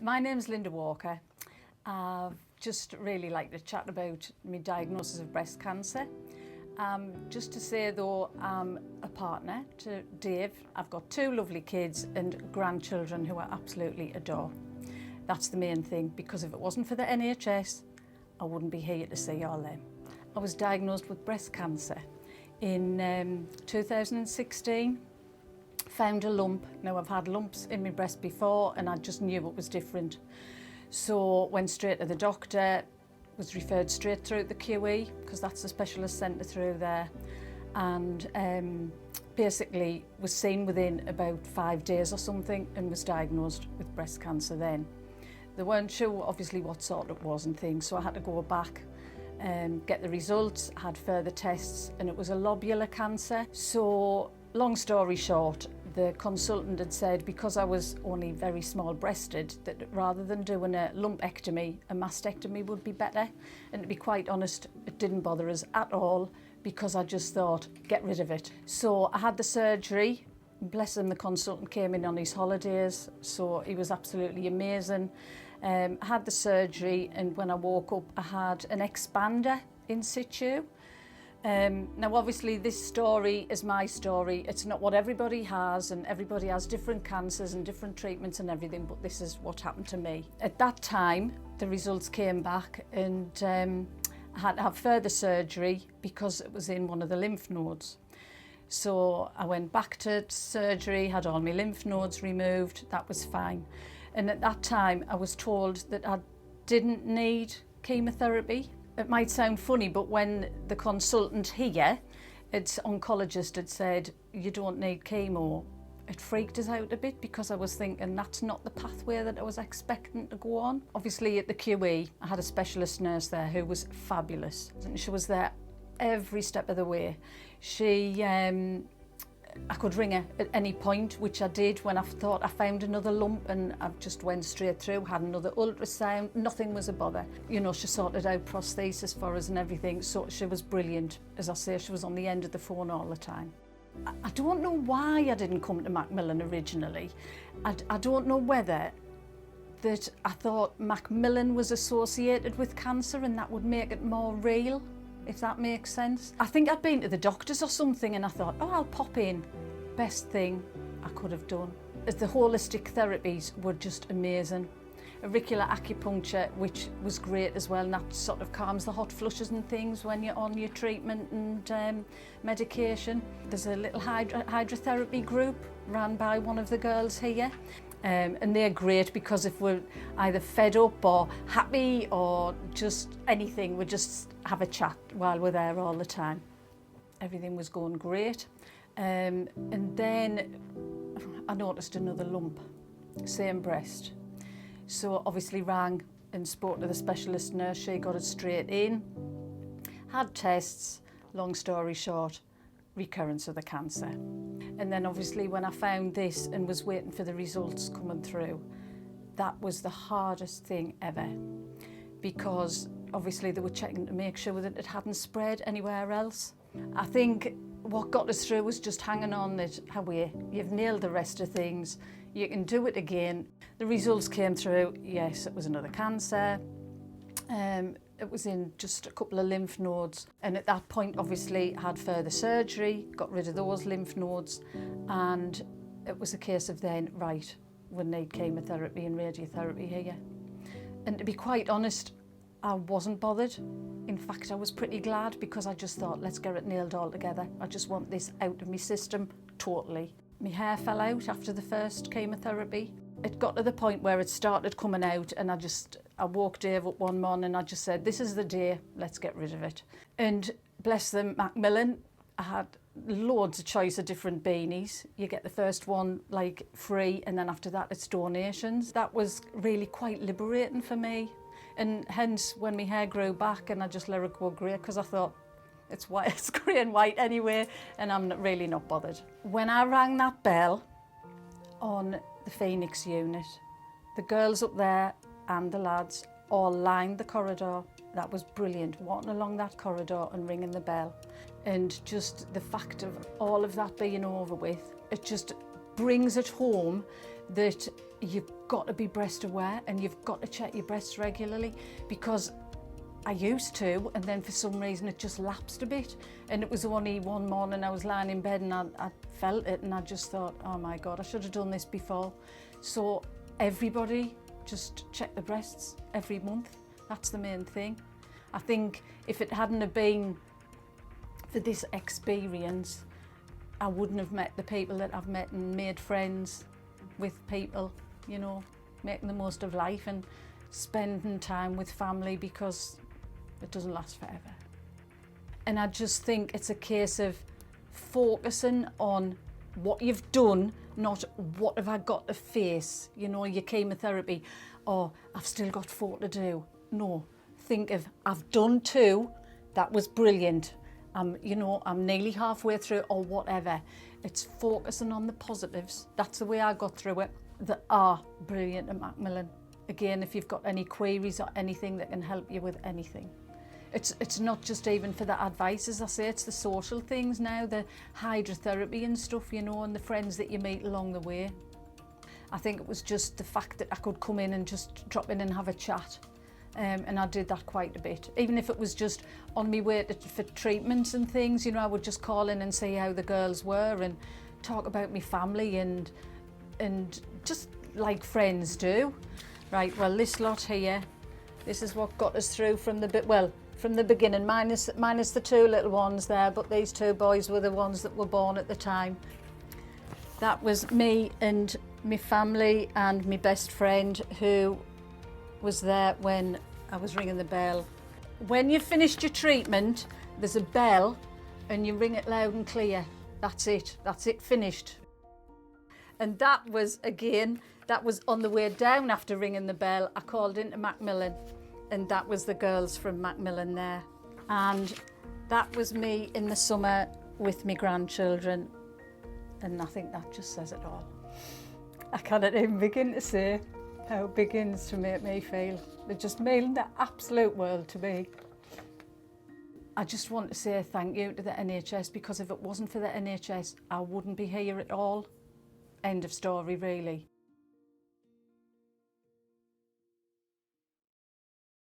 My name's Linda Walker. I've just really like to chat about my diagnosis of breast cancer. Just to say though, I'm a partner to Dave. I've got 2 lovely kids and grandchildren who I absolutely adore. That's the main thing, because if it wasn't for the NHS, I wouldn't be here to see all them. I was diagnosed with breast cancer in 2016. Found a lump. Now, I've had lumps in my breast before and I just knew it was different. So went straight to the doctor, was referred straight through the QE because that's the specialist centre through there, and basically was seen within about 5 days or something and was diagnosed with breast cancer then. They weren't sure obviously what sort it was and things, so I had to go back and get the results, had further tests, and it was a lobular cancer. So long story short, the consultant had said because I was only very small breasted that rather than doing a lumpectomy, a mastectomy would be better. And to be quite honest, it didn't bother us at all because I just thought, get rid of it. So I had the surgery. Bless him, the consultant came in on his holidays, so he was absolutely amazing. I had the surgery, and when I woke up, I had an expander in situ. Now obviously this story is my story. It's not what everybody has, and everybody has different cancers and different treatments and everything, but this is what happened to me. At that time, the results came back, and I had to have further surgery because it was in one of the lymph nodes. So I went back to surgery, had all my lymph nodes removed, that was fine. And at that time I was told that I didn't need chemotherapy. It might sound funny, but when the consultant here, its oncologist, had said, you don't need chemo, it freaked us out a bit because I was thinking that's not the pathway that I was expecting to go on. Obviously at the QE, I had a specialist nurse there who was fabulous. And she was there every step of the way. I could ring her at any point, which I did when I thought I found another lump, and I just went straight through, had another ultrasound, nothing was a bother. You know, she sorted out prosthesis for us and everything, so she was brilliant. As I say, she was on the end of the phone all the time. I don't know why I didn't come to Macmillan originally. I don't know whether that I thought Macmillan was associated with cancer and that would make it more real, if that makes sense. I think I'd been to the doctors or something and I thought, oh, I'll pop in. Best thing I could have done. The holistic therapies were just amazing. Auricular acupuncture, which was great as well, and that sort of calms the hot flushes and things when you're on your treatment and medication. There's a little hydrotherapy group run by one of the girls here. And they're great because if we're either fed up or happy or just anything, we just have a chat while we're there all the time. Everything was going great. And then I noticed another lump, same breast. So obviously rang and spoke to the specialist nurse. She got it straight in, had tests, long story short, recurrence of the cancer. And then obviously when I found this and was waiting for the results coming through, that was the hardest thing ever, because obviously they were checking to make sure that it hadn't spread anywhere else. I think what got us through was just hanging on that, Howie, you've nailed the rest of things, you can do it again. The results came through, yes, it was another cancer. It was in just a couple of lymph nodes, and at that point obviously had further surgery, got rid of those lymph nodes, and it was a case of then, right, we need chemotherapy and radiotherapy here. And to be quite honest, I wasn't bothered. In fact, I was pretty glad because I just thought, let's get it nailed all together. I just want this out of my system totally. My hair fell out after the first chemotherapy. It got to the point where it started coming out, and I woke Dave up one morning and I just said, this is the day, let's get rid of it. And bless them, Macmillan, I had loads of choice of different beanies. You get the first one like free, and then after that it's donations. That was really quite liberating for me. And hence when my hair grew back and I just let it go grey, because I thought, it's white, it's grey and white anyway, and I'm really not bothered. When I rang that bell on the Phoenix unit, the girls up there and the lads all lined the corridor. That was brilliant, walking along that corridor and ringing the bell. And just the fact of all of that being over with, it just brings it home that you've got to be breast aware and you've got to check your breasts regularly, because I used to, and then for some reason it just lapsed a bit. And it was only one morning I was lying in bed and I felt it, and I just thought, oh my God, I should have done this before. So everybody just check the breasts every month. That's the main thing. I think if it hadn't have been for this experience, I wouldn't have met the people that I've met and made friends with people, you know, making the most of life and spending time with family, because it doesn't last forever. And I just think it's a case of focusing on what you've done, not what have I got to face, you know, your chemotherapy, or I've still got 4 to do. No, think of, I've done 2, that was brilliant. You know, I'm nearly halfway through, or whatever. It's focusing on the positives. That's the way I got through it. They are brilliant at Macmillan. Again, if you've got any queries or anything that can help you with anything. It's not just even for the advice, as I say, it's the social things now, the hydrotherapy and stuff, you know, and the friends that you meet along the way. I think it was just the fact that I could come in and just drop in and have a chat. And I did that quite a bit. Even if it was just on my way for treatments and things, you know, I would just call in and see how the girls were and talk about my family and just like friends do. Right, well, this lot here, this is what got us through from the beginning, minus the 2 little ones there, but these 2 boys were the ones that were born at the time. That was me and my family and my best friend, who was there when I was ringing the bell. When you've finished your treatment, there's a bell and you ring it loud and clear. That's it, finished. And that was, again, that was on the way down after ringing the bell. I called into Macmillan, and that was the girls from Macmillan there. And that was me in the summer with my grandchildren. And I think that just says it all. I cannot even begin to say how it begins to make me feel. They just mean the absolute world to me. I just want to say thank you to the NHS, because if it wasn't for the NHS, I wouldn't be here at all. End of story, really.